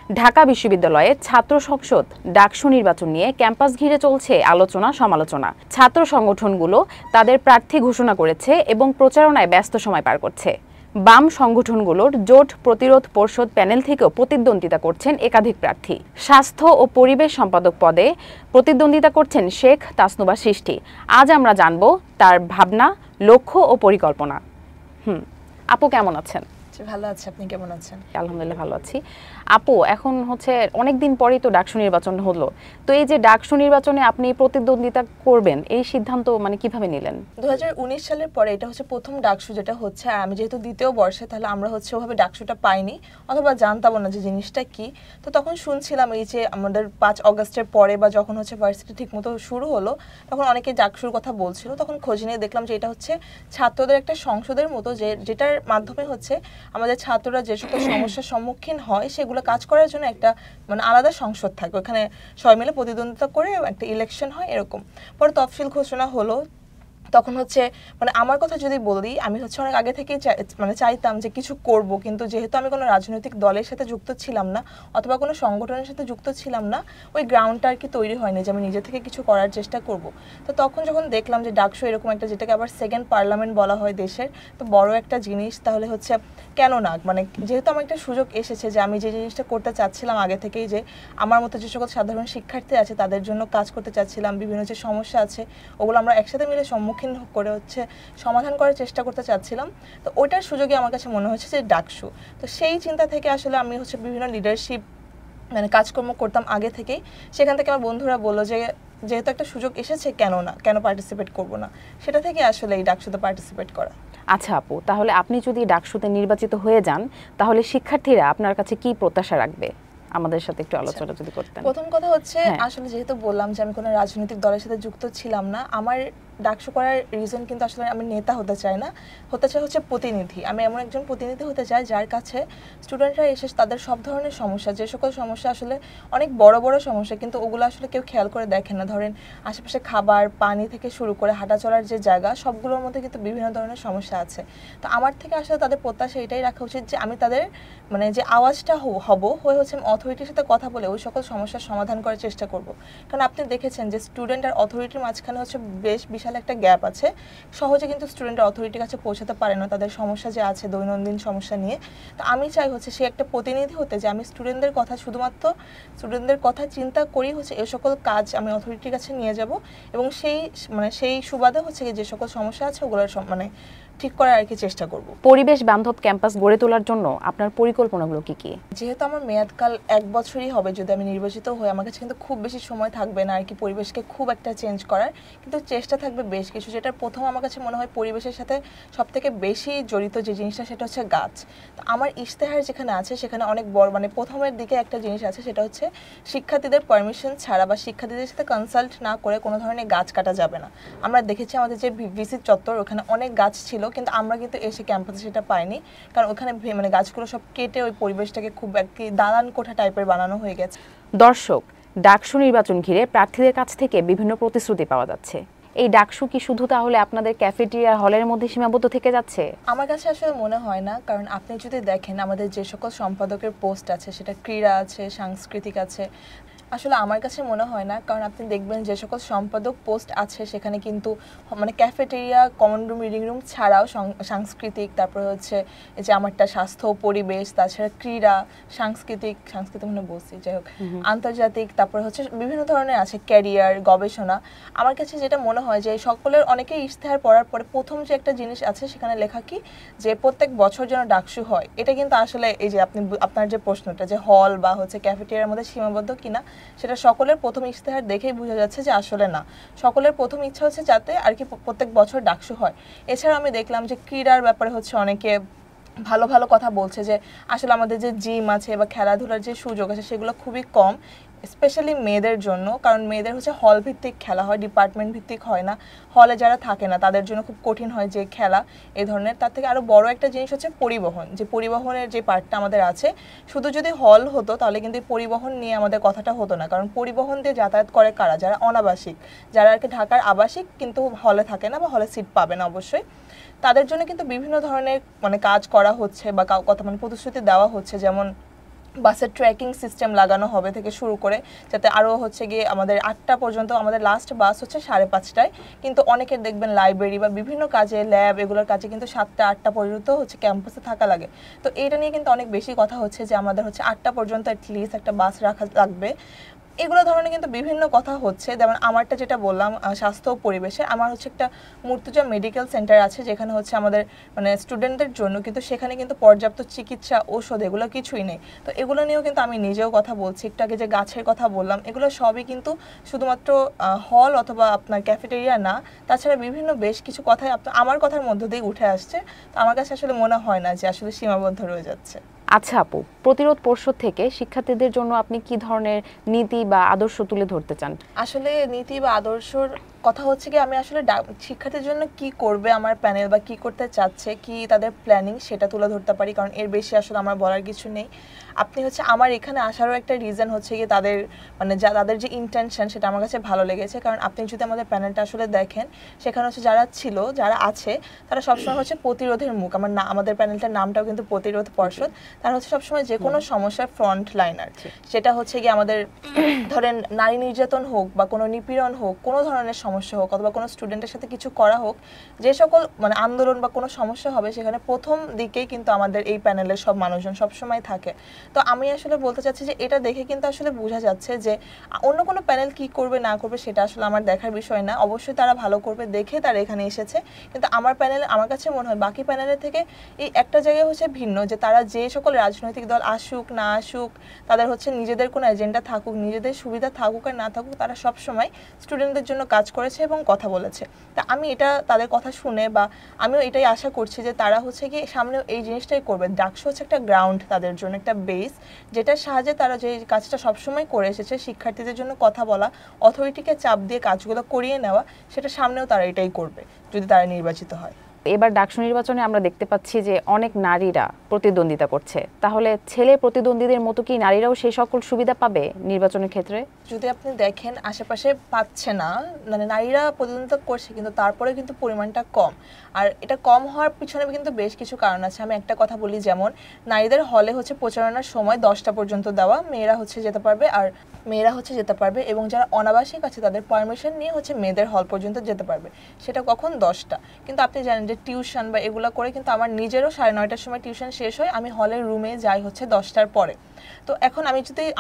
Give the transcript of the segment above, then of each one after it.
ঢাকা বিশ্ববিদ্যালয়ে ছাত্র সংসদ ডাকসু নির্বাচন নিয়ে ক্যাম্পাস ঘিরে চলছে আলোচনা সমালোচনা। ছাত্র সংগঠনগুলো তাদের প্রার্থী ঘোষণা করেছে এবং প্রচারণায় ব্যস্ত সময় পার করছে। বাম সংগঠনগুলোর জোট প্রতিরোধ পর্ষদ প্যানেল থেকেও প্রতিদ্বন্দ্বিতা করছেন একাধিক প্রার্থী। স্বাস্থ্য ও পরিবেশ সম্পাদক পদে প্রতিদ্বন্দ্বিতা করছেন শেখ তাসনুবা সৃষ্টি। আজ আমরা জানব তার ভাবনা, লক্ষ্য ও পরিকল্পনা। আপু কেমন আছেন? ভালো আছি, আপনি কেমন আছেন? আলহামদুলিল্লাহ ভালো আছি। আপু, এখন অনেকদিন পরেই তো ডাকসু নির্বাচন হলো, তো এই যে ডাকসু নির্বাচনে আপনি প্রতিদ্বন্দ্বিতা করবেন এই সিদ্ধান্ত কিভাবে নিলেন? 2019 সালের পরে এটা প্রথম ডাকসু যেটা হচ্ছে। আর আমি যেহেতু দ্বিতীয় বর্ষে, তাহলে আমরা ওভাবে ডাকসুটা পাইনি অথবা জানতামও না যে জিনিসটা কি। তো তখন শুনছিলাম এই যে আমাদের 5 অগাস্টের পরে বা যখন ভার্সিটি ঠিকমতো শুরু হলো, তখন অনেকে ডাকসুর কথা বলছিল। তখন খোঁজ নিয়ে দেখলাম যে এটা ছাত্রদের একটা সংসদের মতো, যেটার মাধ্যমে আমাদের ছাত্ররা যে সকল সমস্যার সম্মুখীন হয় সেগুলো কাজ করার জন্য একটা আলাদা সংসদ থাকে। ওখানে সবাই মিলে প্রতিদ্বন্দ্বিতা করে একটা ইলেকশন হয় এরকম। পরে তফসিল ঘোষণা হলো। তখন আমার কথা যদি বলি, আমি অনেক আগে থেকেই চাইতাম যে কিছু করব, কিন্তু যেহেতু আমি কোনো রাজনৈতিক দলের সাথে যুক্ত ছিলাম না অথবা কোনো সংগঠনের সাথে যুক্ত ছিলাম না, ওই গ্রাউন্ডটা আর কি তৈরি হয়নি যে আমি নিজে থেকে কিছু করার চেষ্টা করব। তো তখন যখন দেখলাম যে ডাকসু এরকম একটা, যেটাকে আবার সেকেন্ড পার্লামেন্ট বলা হয় দেশের, তো বড় একটা জিনিস, তাহলে কেন না, যেহেতু আমার একটা সুযোগ এসেছে যে আমি যে জিনিসটা করতে চাচ্ছিলাম আগে থেকেই, যে আমার মতো যে সকল সাধারণ শিক্ষার্থী আছে তাদের জন্য কাজ করতে চাচ্ছিলাম, বিভিন্ন যে সমস্যা আছে ওগুলো আমরা একসাথে মিলে সম্মুখীন করে সমাধান করার চেষ্টা করতে চাচ্ছিলাম। তো ওইটার সুযোগে আমার কাছে মনে হচ্ছে যে ডাকসু। তো সেই চিন্তা থেকে আসলে আমি বিভিন্ন লিডারশিপ কাজকর্ম করতাম আগে থেকেই। সেখান থেকে আমার বন্ধুরা বললো যে যেহেতু একটা সুযোগ এসেছে, কেন পার্টিসিপেট করব না, সেটা থেকে আসলে এই ডাকসুতে পার্টিসিপেট করা। আচ্ছা আপু, তাহলে আপনি যদি ডাকসুতে নির্বাচিত হয়ে যান, তাহলে শিক্ষার্থীরা আপনার কাছে কি প্রত্যাশা রাখবে? আমাদের সাথে একটু আলোচনা যদি করতেন। প্রথম কথা আসলে যেহেতু বললাম যে আমি কোনো রাজনৈতিক দলের সাথে যুক্ত ছিলাম না, আমার ডাকসু করার রিজন কিন্তু আসলে আমি নেতা হতে চাই না, হতে চাই প্রতিনিধি। আমি এমন একজন প্রতিনিধি হতে চাই যার কাছে স্টুডেন্টরা এসে তাদের সব ধরনের সমস্যা, যে সকল সমস্যা আসলে অনেক বড় বড় সমস্যা কিন্তু ওগুলো আসলে কেউ খেয়াল করে দেখে না, ধরেন আশেপাশে খাবার পানি থেকে শুরু করে হাঁটা চলার যে জায়গা, সবগুলোর মধ্যে কিন্তু বিভিন্ন ধরনের সমস্যা আছে। তো আমার থেকে আসলে তাদের প্রত্যাশা এটাই রাখা উচিত যে আমি তাদের যে আওয়াজটা হব হয়ে আমি অথরিটির সাথে কথা বলে ওই সকল সমস্যার সমাধান করার চেষ্টা করব। কারণ আপনি দেখেছেন যে স্টুডেন্ট আর অথরিটির মাঝখানে বেশ বিশাল একটা গ্যাপ আছে। সহজে কিন্তু স্টুডেন্টরা অথরিটির কাছে পৌঁছাতে পারে না তাদের সমস্যা যে আছে দৈনন্দিন সমস্যা নিয়ে। তো আমি চাই সে একটা প্রতিনিধি হতে, যে আমি স্টুডেন্টদের কথা, শুধুমাত্র স্টুডেন্টদের কথা চিন্তা করি এই সকল কাজ আমি অথরিটির কাছে নিয়ে যাব, এবং সেই সুবাদে যে সকল সমস্যা আছে ওগুলোর ঠিক করার আর কি চেষ্টা করব। পরিবেশ বান্ধব ক্যাম্পাস গড়ে তোলার জন্য আপনার পরিকল্পনাগুলো কি কি? যেহেতু আমার মেয়াদকাল 1 বছরই হবে, যদি আমি নির্বাচিত হই, আমার কাছে কিন্তু খুব বেশি সময় থাকবে না আর কি পরিবেশকে খুব একটা চেঞ্জ করার, কিন্তু চেষ্টা থাকবে বেশ কিছু। যেটা প্রথম আমার কাছে মনে হয় পরিবেশের সাথে সবথেকে বেশি জড়িত যে জিনিসটা, সেটা গাছ। তো আমার ইশতেহার যেখানে আছে সেখানে অনেক বড় প্রথমের দিকে একটা জিনিস আছে, সেটা শিক্ষার্থীদের পারমিশন ছাড়া বা শিক্ষার্থীদের সাথে কনসাল্ট না করে কোনো ধরনের গাছ কাটা যাবে না। আমরা দেখেছি আমাদের যে ভিসি চত্বর, ওখানে অনেক গাছ ছিল, কিন্তু আমরা কিন্তু এসে ক্যাম্পাসে সেটা পাইনি, কারণ ওখানে গাছগুলো সব কেটে ওই পরিবেশটাকে খুব একটি দালান কোঠা টাইপের বানানো হয়ে গেছে। দর্শক, ডাকসু নির্বাচন ঘিরে প্রার্থীদের কাছ থেকে বিভিন্ন প্রতিশ্রুতি পাওয়া যাচ্ছে। এই ডাকসু কি শুধু তাহলে আপনাদের ক্যাফেটেরিয়া হলের মধ্যে সীমাবদ্ধ থেকে যাচ্ছে? আমার কাছে আসলে মনে হয় না, কারণ আপনি যদি দেখেন আমাদের যে সকল সম্পাদকের পোস্ট আছে, সেটা ক্রীড়া আছে, সাংস্কৃতিক আছে, আসলে আমার কাছে মনে হয় না। কারণ আপনি দেখবেন যে সকল সম্পাদক পোস্ট আছে সেখানে কিন্তু cafeteria, common room, reading room ছাড়াও সাংস্কৃতিক, তারপরে এই যে আমারটা স্বাস্থ্য পরিবেশ, তাছাড়া ক্রীড়া, সাংস্কৃতিক বলছি, যাই হোক, আন্তর্জাতিক, তারপরে বিভিন্ন ধরনের আছে, ক্যারিয়ার, গবেষণা। আমার কাছে যেটা মনে হয় যে সকলের অনেকেই ইশতেহার পড়ার পরে প্রথম যে একটা জিনিস আছে সেখানে লেখা কি, যে প্রত্যেক বছর যেন ডাকসু হয়। এটা কিন্তু আসলে এই যে আপনার যে প্রশ্নটা, যে হল বা ক্যাফেটেরিয়ার মধ্যে সীমাবদ্ধ কিনা, সেটা সকলের প্রথম ইশতেহার দেখেই বোঝা যাচ্ছে যে আসলে না, সকলের প্রথম ইচ্ছা যাতে আর কি প্রত্যেক বছর ডাকসু হয়। এছাড়া আমি দেখলাম যে ক্রীড়ার ব্যাপারে অনেকে ভালো ভালো কথা বলছে, যে আসলে আমাদের যে জিম আছে বা খেলাধুলার যে সুযোগ আছে সেগুলো খুবই কম, স্পেশালি মেয়েদের জন্য। কারণ মেয়েদের হল ভিত্তিক খেলা হয়, ডিপার্টমেন্ট ভিত্তিক হয় না। হলে যারা থাকে না তাদের জন্য খুব কঠিন হয় যে খেলা এই ধরনের। তার থেকে আরও বড় একটা জিনিস পরিবহন, যে পরিবহনের যে পার্টটা আমাদের আছে, শুধু যদি হল হতো তাহলে কিন্তু পরিবহন নিয়ে আমাদের কথাটা হতো না। কারণ পরিবহন দিয়ে যাতায়াত করে কারা? যারা অনাবাসিক, যারা আর কি ঢাকার আবাসিক কিন্তু হলে থাকে না বা হলে সিট পাবে না অবশ্যই, তাদের জন্য কিন্তু বিভিন্ন ধরনের কাজ করা হচ্ছে বা কথা প্রতিশ্রুতি দেওয়া হচ্ছে। যেমন বাসের ট্র্যাকিং সিস্টেম লাগানো হবে থেকে শুরু করে, যাতে আরও হচ্ছে গিয়ে আমাদের 8টা পর্যন্ত, আমাদের লাস্ট বাস হচ্ছে 5:30টায়, কিন্তু অনেকের দেখবেন লাইব্রেরি বা বিভিন্ন কাজে, ল্যাব এগুলোর কাজে কিন্তু 7টা 8টা পর্যন্ত হচ্ছে ক্যাম্পাসে থাকা লাগে। তো এইটা নিয়ে কিন্তু অনেক বেশি কথা হচ্ছে যে আমাদের হচ্ছে 8টা পর্যন্ত অ্যাটলিস্ট একটা বাস রাখা লাগবে। এগুলো ধরনের কিন্তু বিভিন্ন কথা হচ্ছে। যেমন আমারটা যেটা বললাম স্বাস্থ্য ও পরিবেশে, আমার হচ্ছে একটা মুর্তজা মেডিকেল সেন্টার আছে যেখানে হচ্ছে আমাদের মানে স্টুডেন্টদের জন্য, কিন্তু সেখানে কিন্তু পর্যাপ্ত চিকিৎসা, ঔষধ এগুলো কিছুই নেই। তো এগুলো নিয়েও কিন্তু আমি নিজেও কথা বলছি। একটু আগে যে গাছের কথা বললাম, এগুলো সবই কিন্তু শুধুমাত্র হল অথবা আপনার ক্যাফেটেরিয়া না, তাছাড়া বিভিন্ন বেশ কিছু কথাই আমার কথার মধ্য দিয়ে উঠে আসছে। তো আমার কাছে আসলে মনে হয় না যে আসলে সীমাবদ্ধ রয়ে যাচ্ছে। আচ্ছা আপু, প্রতিরোধ পর্ষদ থেকে শিক্ষার্থীদের জন্য আপনি কি ধরনের নীতি বা আদর্শ তুলে ধরতে চান? আসলে নীতি বা আদর্শর কথা হচ্ছে কি, আমি আসলে শিক্ষার্থীর জন্য কি করবে আমার প্যানেল বা কি করতে চাচ্ছে, কি তাদের প্ল্যানিং, সেটা তুলে ধরতে পারি, কারণ এর বেশি আসলে আমার বলার কিছু নেই। আপনি হচ্ছে আমার এখানে আসারও একটা রিজন হচ্ছে কি তাদের মানে তাদের যে ইন্টেনশন, সেটা আমার কাছে ভালো লেগেছে। কারণ আপনি যদি আমাদের প্যানেলটা আসলে দেখেন, সেখানে হচ্ছে যারা আছে তারা সবসময় হচ্ছে প্রতিরোধের মুখ। আমাদের প্যানেলটার নামটাও কিন্তু প্রতিরোধ পর্ষদ। তারা হচ্ছে সবসময় যে কোনো সমস্যার ফ্রন্ট লাইনার। সেটা হচ্ছে কি আমাদের ধরেন নারী নির্যাতন হোক বা কোনো নিপীড়ন হোক, কোনো ধরনের সমস্যা হোক, অথবা কোনো স্টুডেন্টের সাথে কিছু করা হোক, যে সকল মানে আন্দোলন বা কোনো সমস্যা হবে, সেখানে প্রথম দিকেই কিন্তু আমাদের এই প্যানেলের সব মানুষজন সবসময় থাকে। তো আমি আসলে বলতে চাচ্ছি যে এটা দেখে কিন্তু আসলে বোঝা যাচ্ছে যে অন্য কোনো প্যানেল কি করবে না করবে সেটা আসলে আমার দেখার বিষয় না। অবশ্যই তারা ভালো করবে দেখে তারা এখানে এসেছে। কিন্তু আমার প্যানেলে, আমার কাছে মনে হয় বাকি প্যানেলের থেকে এই একটা জায়গায় হচ্ছে ভিন্ন, যে তারা যে সকল রাজনৈতিক দল আসুক না আসুক, তাদের হচ্ছে নিজেদের কোনো এজেন্ডা থাকুক, নিজেদের সুবিধা থাকুক আর না থাকুক, তারা সবসময় স্টুডেন্টদের জন্য কাজ করেছে এবং কথা বলেছে। তা আমি এটা তাদের কথা শুনে বা আমিও এটাই আশা করছি যে তারা হচ্ছে কি সামনে এই জিনিসটাই করবে। ডাকসু হচ্ছে একটা গ্রাউন্ড তাদের জন্য, একটা বেস, যেটার সাহায্যে তারা যে কাজটা সবসময় করে এসেছে, শিক্ষার্থীদের জন্য কথা বলা, অথরিটিকে চাপ দিয়ে কাজগুলো করিয়ে নেওয়া, সেটা সামনেও তারা এটাই করবে যদি তারা নির্বাচিত হয়। এবার ডাকসু নির্বাচনে আমরা দেখতে পাচ্ছি যে অনেক নারীরা প্রতিদ্বন্দ্বিতা করছে। তাহলে ছেলে প্রতিদ্বন্দ্বীদের মতো কি নারীরাও সেই সকল সুবিধা পাবে নির্বাচনের ক্ষেত্রে? যদি আপনি দেখেন আশেপাশে পাচ্ছে না, মানে নারীরা প্রতিদ্বন্দ্বিতা করছে কিন্তু তারপরে কিন্তু পরিমাণটা কম। আর এটা কম হওয়ার পিছনে কিন্তু বেশ কিছু কারণ আছে। আমি একটা কথা বলি, যেমন নারীদের হলে হচ্ছে প্রচারণার সময় 10টা পর্যন্ত দেওয়া, মেয়েরা হচ্ছে যেতে পারবে এবং যারা অনাবাসিক আছে তাদের পারমিশন নিয়ে হচ্ছে মেয়েদের হল পর্যন্ত যেতে পারবে। সেটা কখন 10টা। কিন্তু আপনি জানেন যে টিউশন বা এগুলো করে কিন্তু আমার নিজেরও 9:30টার সময় টিউশন শেষ হয়, আমি হলের রুমে যাই হচ্ছে 10টার পরে। তো এখন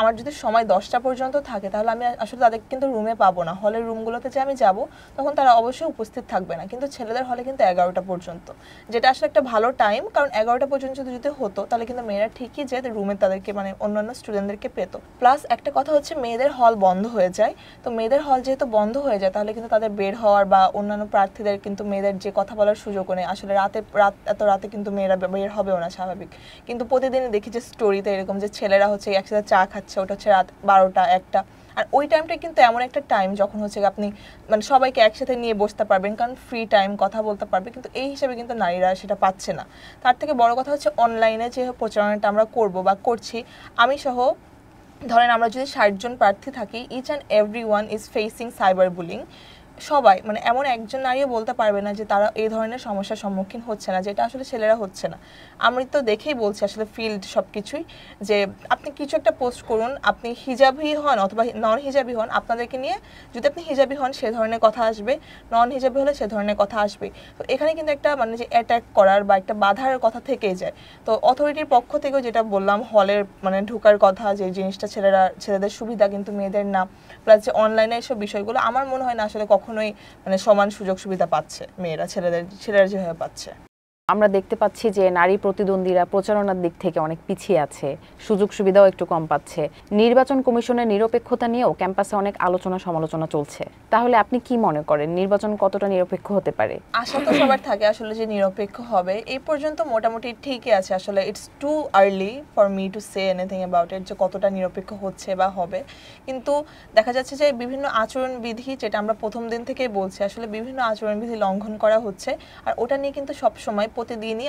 আমার যদি সময় 10টা পর্যন্ত থাকে, তাহলে আমি আসলে তাদেরকে কিন্তু রুমে পাবো না। হলের রুমগুলোতে যে আমি যাব, তখন তারা অবশ্যই উপস্থিত থাকবে না। কিন্তু ছেলেদের হলে কিন্তু 11টা পর্যন্ত, যেটা আসলে একটা ভালো টাইম। কারণ 11টা পর্যন্ত যদি হতো, তাহলে কিন্তু মেয়েরা ঠিকই যে রুমে তাদেরকে মানে অন্যান্য স্টুডেন্টদেরকে পেত। প্লাস একটা কথা হচ্ছে মেয়েদের হল বন্ধ হয়ে যায়। তো মেয়েদের হল যেহেতু বন্ধ হয়ে যায়, তাহলে কিন্তু তাদের বের হওয়ার বা অন্যান্য প্রার্থীদের কিন্তু মেয়েদের যে কথা বলার সুযোগ নেই। আসলে এত রাতে কিন্তু মেয়েরা বের হবেও না, স্বাভাবিক। কিন্তু প্রতিদিনই দেখি যে স্টোরিতে এরকম যে ছেলেরা হচ্ছে একসাথে চা খাচ্ছে, ওটা হচ্ছে রাত 12টা 1টা। আর ওই টাইমটা কিন্তু এমন একটা টাইম যখন হচ্ছে আপনি মানে সবাইকে একসাথে নিয়ে বসতে পারবেন, কারণ ফ্রি টাইম, কথা বলতে পারবে। কিন্তু এই হিসাবে কিন্তু নারীরা সেটা পাচ্ছে না। তার থেকে বড় কথা হচ্ছে অনলাইনে যে প্রচারণাটা আমরা করব বা করছি, আমি সহ ধরেন আমরা যদি 60 জন প্রার্থী থাকি, each and every one is facing cyber bullying. সবাই মানে এমন একজন নারীও বলতে পারবে না যে তারা এই ধরনের সমস্যার সম্মুখীন হচ্ছে না, যেটা আসলে ছেলেরা হচ্ছে না। আমি তো দেখেই বলছি আসলে ফিল্ড সব কিছুই, যে আপনি কিছু একটা পোস্ট করুন, আপনি হিজাবি হন অথবা নন হিজাবি হন, আপনাদেরকে নিয়ে যদি আপনি হিজাবি হন সে ধরনের কথা আসবে, নন হিজাবি হলে সে ধরনের কথা আসবে। তো এখানে কিন্তু একটা মানে যে অ্যাটাক করার বা একটা বাধার কথা থেকেই যায়। তো অথরিটির পক্ষ থেকেও যেটা বললাম, হলের মানে ঢোকার কথা, যে জিনিসটা ছেলেদের সুবিধা কিন্তু মেয়েদের না, প্লাস যে অনলাইনে এসব বিষয়গুলো, আমার মনে হয় না আসলে কখনোই মানে সমান সুযোগ সুবিধা পাচ্ছে মেয়েরা ছেলেরা যেভাবে পাচ্ছে। আমরা দেখতে পাচ্ছি যে নারী প্রতিদ্বন্দ্বীরা প্রচারণার দিক থেকে অনেক পিছিয়ে আছে, সুযোগ সুবিধাও একটু কম পাচ্ছে। নির্বাচন কমিশনের নিরপেক্ষতা নিয়েও ক্যাম্পাসে অনেক আলোচনা সমালোচনা চলছে। তাহলে আপনি কি মনে করেন নির্বাচন কতটা নিরপেক্ষ হতে পারে? আশা তো সবার থাকে আসলে যে নিরপেক্ষ হবে। এই পর্যন্ত মোটামুটি ঠিকই আছে। আসলে it's too early for me to say anything about it, যে কতটা নিরপেক্ষ হচ্ছে বা হবে। কিন্তু দেখা যাচ্ছে যে বিভিন্ন আচরণবিধি, যেটা আমরা প্রথম দিন থেকেই বলছি, আসলে বিভিন্ন আচরণবিধি লঙ্ঘন করা হচ্ছে। আর ওটা নিয়ে কিন্তু সবসময় প্রতিদিনই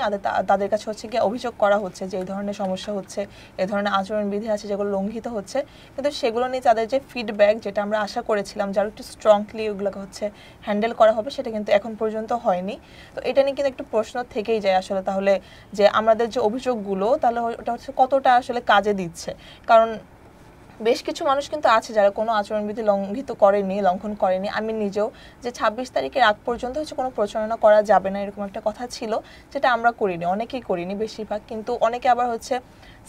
তাদের কাছে হচ্ছে গিয়ে অভিযোগ করা হচ্ছে যে এই ধরনের সমস্যা হচ্ছে, এই ধরনের আচরণবিধি আছে যেগুলো লঙ্ঘিত হচ্ছে, কিন্তু সেগুলো নিয়ে তাদের যে ফিডব্যাক, যেটা আমরা আশা করেছিলাম যারা একটু স্ট্রংলি ওগুলোকে হচ্ছে হ্যান্ডেল করা হবে, সেটা কিন্তু এখন পর্যন্ত হয়নি। তো এটা নিয়ে কিন্তু একটু প্রশ্ন থেকেই যায় আসলে, তাহলে যে আমাদের যে অভিযোগগুলো তাহলে ওটা হচ্ছে কতটা আসলে কাজে দিচ্ছে। কারণ বেশ কিছু মানুষ কিন্তু আছে যারা কোনো আচরণবিধি লঙ্ঘন করেনি। আমি নিজেও যে 26 তারিখের আগ পর্যন্ত হচ্ছে কোনো প্রচারণা করা যাবে না এরকম একটা কথা ছিল, যেটা আমরা করিনি, অনেকেই করিনি বেশিরভাগ, কিন্তু অনেকে আবার হচ্ছে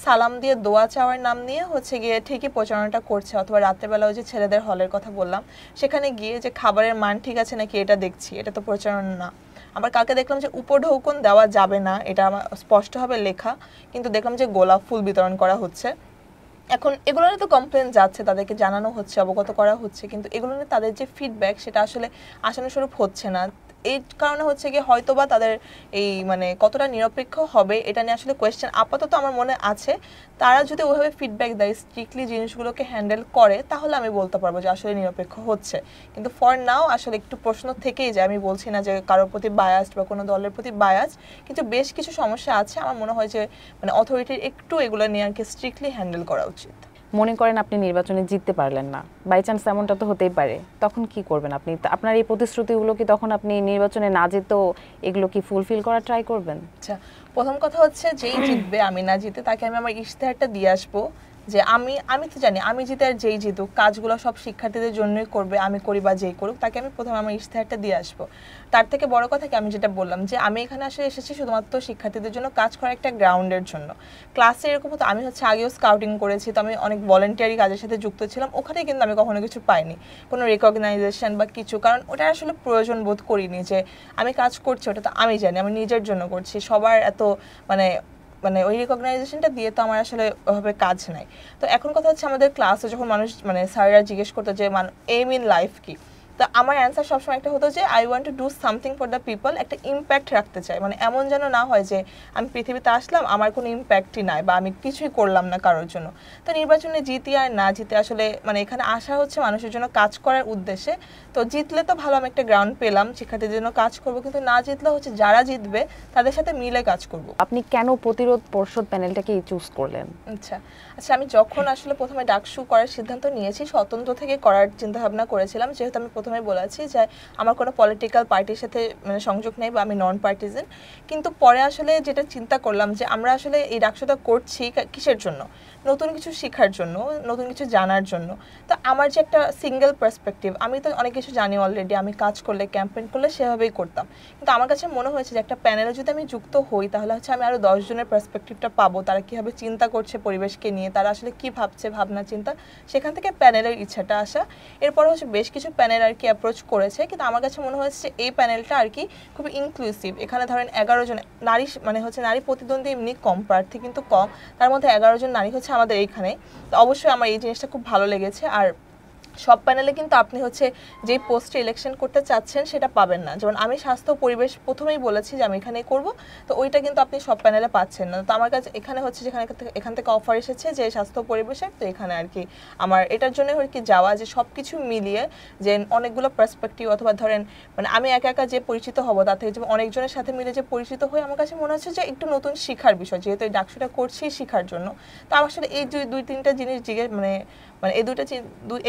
সালাম দিয়ে দোয়া চাওয়ার নাম নিয়ে হচ্ছে গিয়ে ঠিকই প্রচারণাটা করছে। অথবা রাত্রেবেলা ওই যে ছেলেদের হলের কথা বললাম, সেখানে গিয়ে যে খাবারের মান ঠিক আছে নাকি এটা দেখছি, এটা তো প্রচারণা না। আবার কালকে দেখলাম যে উপঢৌকন দেওয়া যাবে না, এটা আমার স্পষ্টভাবে লেখা, কিন্তু দেখলাম যে গোলাপ ফুল বিতরণ করা হচ্ছে। এখন এগুলো নিয়ে তো কমপ্লেন যাচ্ছে, তাদেরকে জানানো হচ্ছে, অবগত করা হচ্ছে, কিন্তু এগুলো নিয়ে তাদের যে ফিডব্যাক সেটা আসলে আশানুরূপ হচ্ছে না। এই কারণে হচ্ছে কি হয়তোবা তাদের এই মানে কতটা নিরপেক্ষ হবে এটা নিয়ে আসলে কোয়েশ্চেন আপাতত আমার মনে আছে। তারা যদি ওইভাবে ফিডব্যাক দেয়, স্ট্রিক্টলি জিনিসগুলোকে হ্যান্ডেল করে, তাহলে আমি বলতে পারবো যে আসলে নিরপেক্ষ হচ্ছে। কিন্তু ফর নাও আসলে একটু প্রশ্ন থেকেই যায়। আমি বলছি না যে কারোর প্রতি বায়াসড বা কোনো দলের প্রতি বায়াস, কিন্তু বেশ কিছু সমস্যা আছে। আমার মনে হয় যে মানে অথরিটির একটু এগুলো নিয়ে আর কি স্ট্রিক্টলি হ্যান্ডেল করা উচিত। মনে করেন আপনি নির্বাচনে জিততে পারলেন না, বাই চান্স এমনটা তো হতেই পারে, তখন কি করবেন আপনি? আপনার এই প্রতিশ্রুতিগুলো কি তখন আপনি নির্বাচনে না জিতেও এগুলো কি ফুলফিল করার ট্রাই করবেন? আচ্ছা, প্রথম কথা হচ্ছে যেই জিতবে, আমি না জিতে তাকে আমি আমার ইশতেহারটা দিয়ে আসবো যে আমি তো জানি আমি জিতে আর যেই জিতুক কাজগুলো সব শিক্ষার্থীদের জন্যই করবে, আমি করি বা যেই করুক, তাকে আমি প্রথমে আমার ইশতেহারটা দিয়ে আসবো। তার থেকে বড় কথা কি, আমি যেটা বললাম যে আমি এখানে আসলে এসেছি শুধুমাত্র শিক্ষার্থীদের জন্য কাজ করা, একটা গ্রাউন্ডের জন্য। ক্লাসে এরকম হতো, আমি হচ্ছে আগেও স্কাউটিং করেছি, তো আমি অনেক ভলেন্টিয়ারি কাজের সাথে যুক্ত ছিলাম, ওখানে কিন্তু আমি কখনো কিছু পাইনি, কোনো রেকগনাইজেশন বা কিছু, কারণ ওটা আসলে প্রয়োজন বোধ করিনি যে আমি কাজ করছি, ওটা তো আমি জানি আমি নিজের জন্য করছি। সবার এত মানে মানে ওই রিকগনাইজেশনটা দিয়ে তো আমার আসলে ওইভাবে কাজ নাই। তো এখন কথা হচ্ছে আমাদের ক্লাসে যখন মানুষ মানে স্যাররা জিজ্ঞেস করতো যে এম ইন লাইফ কি, তো আমার অ্যান্সার সবসময় একটা হতো যে I want to do something for the people, একটা ইম্প্যাক্ট রাখতে চাই। মানে এমন যেন না হয় যে আমি পৃথিবীতে আসলাম আমার কোনো ইম্প্যাক্টই নাই বা আমি কিছুই করলাম না কারোর জন্য। তো নির্বাচনে জিতি আর না জিতে আসলে মানে এখানে আসা হচ্ছে মানুষের জন্য কাজ করার উদ্দেশ্যে। তো জিতলে তো ভালো, আমি একটা গ্রাউন্ড পেলাম, শিক্ষার্থীদের জন্য কাজ করবো, কিন্তু না জিতলে হচ্ছে যারা জিতবে তাদের সাথে মিলে কাজ করব। আপনি কেন প্রতিরোধ পর্ষদ প্যানেলটাকে চুজ করলেন? আচ্ছা, আমি যখন আসলে প্রথমে ডাকসু করার সিদ্ধান্ত নিয়েছি, স্বতন্ত্র থেকে করার চিন্তা ভাবনা করেছিলাম, যেহেতু আমি প্রথমে বলেছি যে আমার কোনো পলিটিক্যাল পার্টির সাথে মানে সংযোগ নেই বা আমি নন পার্টিজান। কিন্তু পরে আসলে যেটা চিন্তা করলাম যে আমরা আসলে এই ডাকসুটা করছি কিসের জন্য, নতুন কিছু শেখার জন্য, নতুন কিছু জানার জন্য। তো আমার যে একটা সিঙ্গেল পার্সপেক্টিভ, আমি তো অনেক কিছু জানি অলরেডি, আমি কাজ করলে ক্যাম্পেইন করলে সেভাবেই করতাম, কিন্তু আমার কাছে মনে হয়েছে যে একটা প্যানেলে যদি আমি যুক্ত হই তাহলে হচ্ছে আমি আরও 10 জনের পার্সপেক্টিভটা পাবো, তারা কীভাবে চিন্তা করছে পরিবেশকে নিয়ে, তারা আসলে কী ভাবছে, ভাবনা চিন্তা, সেখান থেকে প্যানেলের ইচ্ছাটা আসা। এরপর হচ্ছে বেশ কিছু প্যানেল আর কি অ্যাপ্রোচ করেছে, কিন্তু আমার কাছে মনে হয়েছে যে এই প্যানেলটা আর কি খুবই ইনক্লুসিভ। এখানে ধরেন 11 জন নারী, মানে হচ্ছে নারী প্রতিদ্বন্দ্বী এমনি কম, প্রার্থী কিন্তু কম, তার মধ্যে 11 জন নারী হচ্ছে আমাদের এইখানে। তো অবশ্যই আমার এই জিনিসটা খুব ভালো লেগেছে। আর সব প্যানেলে কিন্তু আপনি হচ্ছে যেই পোস্টে ইলেকশন করতে চাচ্ছেন সেটা পাবেন না। যেমন আমি স্বাস্থ্য পরিবেশ প্রথমেই বলেছি যে আমি এখানেই করব, তো ওইটা কিন্তু আপনি সব প্যানেলে পাচ্ছেন না। তো আমার কাছে এখানে হচ্ছে যেখানে এখান থেকে অফার এসেছে যে স্বাস্থ্য পরিবেশের, তো এখানে আর কি আমার এটার জন্য আর কি যাওয়া, যে সব কিছু মিলিয়ে যে অনেকগুলো পার্সপেক্টিভ, অথবা ধরেন মানে আমি একা একা যে পরিচিত হব তার থেকে যে অনেকজনের সাথে মিলে যে পরিচিত হয়ে আমার কাছে মনে হচ্ছে যে একটু নতুন শেখার বিষয়, যেহেতু এই ডাকসুটা করছি শেখার জন্য। তো আমার আসলে এই দুই তিনটা জিনিস মানে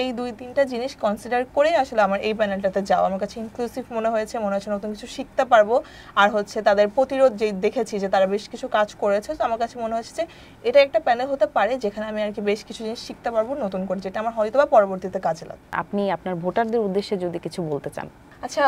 এই দুই তিনটা জিনিস কনসিডার করে আসলে আমার এই প্যানেলটাতে যাওয়া। আমার কাছে ইনক্লুসিভ মনে হয়েছে নতুন কিছু শিখতে পারবো, আর হচ্ছে তাদের প্রতিরোধ যে দেখেছি যে তারা বেশ কিছু কাজ করেছে, তো আমার কাছে মনে হচ্ছে যে এটা একটা প্যানেল হতে পারে যেখানে আমি আর কি বেশ কিছু জিনিস শিখতে পারবো নতুন করে, যেটা আমার হয়তো বা পরবর্তীতে কাজে লাগবে। আপনি আপনার ভোটারদের উদ্দেশ্যে যদি কিছু বলতে চান। আচ্ছা,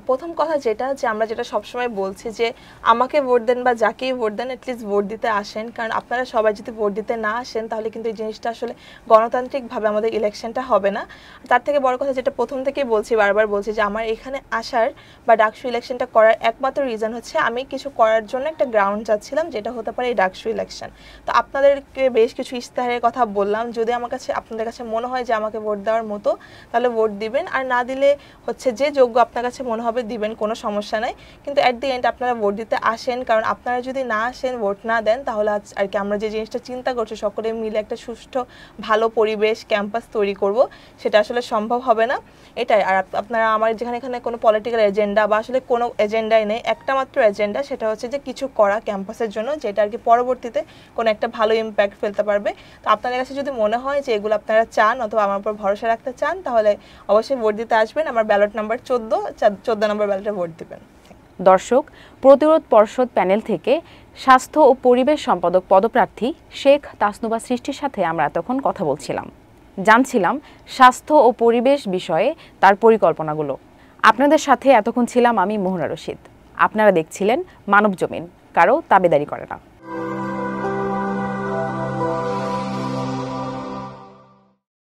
প্রথম কথা যেটা যে আমরা যেটা সবসময় বলছি যে আমাকে ভোট দেন বা যাকেই ভোট দেন অ্যাটলিস্ট ভোট দিতে আসেন, কারণ আপনারা সবাই যদি ভোট দিতে না আসেন তাহলে কিন্তু এই জিনিসটা আসলে গণতান্ত্রিকভাবে আমাদের ইলেকশনটা হবে না। তার থেকে বড় কথা যেটা প্রথম থেকেই বলছি, বারবার বলছি, যে আমার এখানে আসার বা ডাকসু ইলেকশনটা করার একমাত্র রিজন হচ্ছে আমি কিছু করার জন্য একটা গ্রাউন্ড চাচ্ছিলাম, যেটা হতে পারে এই ডাকসু ইলেকশন। তো আপনাদেরকে বেশ কিছু ইশতেহারের কথা বললাম, যদি আপনাদের কাছে মনে হয় যে আমাকে ভোট দেওয়ার মতো তাহলে ভোট দিবেন, আর না দিলে হচ্ছে যে যোগ্য আপনার কাছে মনে হবে দিবেন, কোনো সমস্যা নাই। কিন্তু অ্যাট দি এন্ড আপনারা ভোট দিতে আসেন, কারণ আপনারা যদি না আসেন, ভোট না দেন, তাহলে আর কি আমরা যে জিনিসটা চিন্তা করছি সকলে মিলে একটা সুষ্ঠু ভালো পরিবেশ ক্যাম্পাস তৈরি করব, সেটা সেটা আসলে সম্ভব হবে না, এটাই। আর আপনারা আমার যেখানে এখানে কোনো পলিটিক্যাল এজেন্ডা বা আসলে কোনো এজেন্ডাই নেই, একটা মাত্র এজেন্ডা, সেটা হচ্ছে যে কিছু করা ক্যাম্পাসের জন্য, যেটা আর কি পরবর্তীতে কোনো একটা ভালো ইম্প্যাক্ট ফেলতে পারবে। তো আপনাদের কাছে যদি মনে হয় যে এগুলো আপনারা চান অথবা আমার উপর ভরসা রাখতে চান, তাহলে অবশ্যই ভোট দিতে আসবেন। আমার ব্যালট নাম্বার 14 নম্বর ব্যালটে ভোট দিবেন। দর্শক, প্রতিরোধ পর্ষদ প্যানেল থেকে স্বাস্থ্য ও পরিবেশ সম্পাদক পদপ্রার্থী শেখ তাসনুবা সৃষ্টির সাথে আমরা এতক্ষণ কথা বলছিলাম, জানছিলাম স্বাস্থ্য ও পরিবেশ বিষয়ে তার পরিকল্পনাগুলো। আপনাদের সাথে এতক্ষণ ছিলাম আমি মোহনা রশিদ। আপনারা দেখছিলেন মানব জমিন, কারো তাবেদারি করে না।